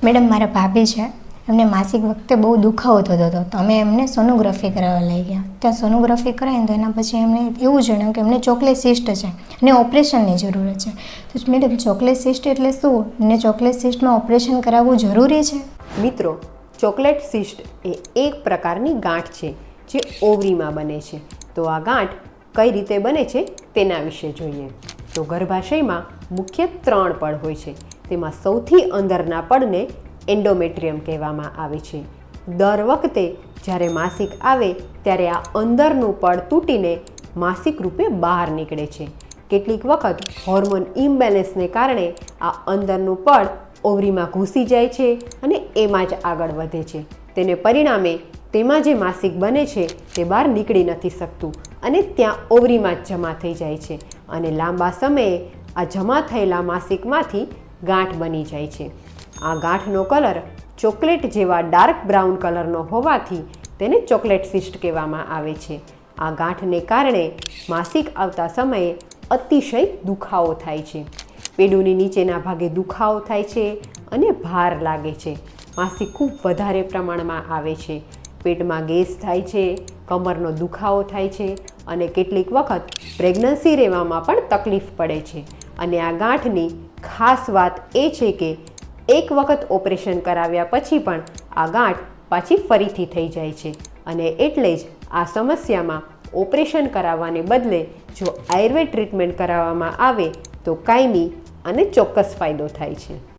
Madam, મારા ભાભી છે, એમને માસિક વખતે બહુ દુખાવો થતો હતો તો અમે એમને સોનોગ્રાફી કરાવવા લઈ ગયા. ત્યાં સોનોગ્રાફી કરાવીને તો એના પછી એમને એવું જણાવ્યું કે એમને ચોકલેટ સિસ્ટ છે અને ઓપરેશનની જરૂર છે. તો મેડમ, ચોકલેટ સિસ્ટ એટલે શું અને ચોકલેટ સિસ્ટમાં ઓપરેશન કરાવવું જરૂરી છે? મિત્રો, ચોકલેટ સિસ્ટ એ એક પ્રકારની ગાંઠ છે જે ઓવરીમાં બને છે. તો આ ગાંઠ કઈ રીતે બને છે તેના વિશે જોઈએ. તો ગર્ભાશયમાં મુખ્ય 3 પડ હોય છે. તેમાં સૌથી અંદરના પડને એન્ડોમેટ્રિયમ કહેવામાં આવે છે. દર વખતે જ્યારે માસિક આવે ત્યારે આ અંદરનું પડ તૂટીને માસિક રૂપે બહાર નીકળે છે. કેટલીક વખત હોર્મોન ઇમ્બેલેન્સને કારણે આ અંદરનું પડ ઓવરીમાં ઘૂસી જાય છે અને એમાં જ આગળ વધે છે. તેને પરિણામે તેમાં જે માસિક બને છે તે બહાર નીકળી નથી શકતું અને ત્યાં ઓવરીમાં જ જમા થઈ જાય છે અને લાંબા સમયે આ જમા થયેલા માસિકમાંથી ગાંઠ બની જાય છે. આ ગાંઠનો કલર ચોકલેટ જેવા ડાર્ક બ્રાઉન કલરનો હોવાથી તેને ચોકલેટ સિસ્ટ કહેવામાં આવે છે. આ ગાંઠને કારણે માસિક આવતા સમયે અતિશય દુખાવો થાય છે. પેડુની નીચેના ભાગે દુખાવો થાય છે અને ભાર લાગે છે. માસિક ખૂબ વધારે પ્રમાણમાં આવે છે. પેટમાં ગેસ થાય છે, કમરનો દુખાવો થાય છે અને કેટલીક વખત પ્રેગ્નન્સી રહેવામાં પણ તકલીફ પડે છે. અને આ ગાંઠની ખાસ વાત એ છે કે એક વખત ઓપરેશન કરાવ્યા પછી પણ આ ગાંઠ પાછી ફરીથી થઈ જાય છે અને એટલે જ આ સમસ્યામાં ઓપરેશન કરાવવાને બદલે જો આયુર્વેદ ટ્રીટમેન્ટ કરાવવામાં આવે તો કાયમી અને ચોક્કસ ફાયદો થાય છે.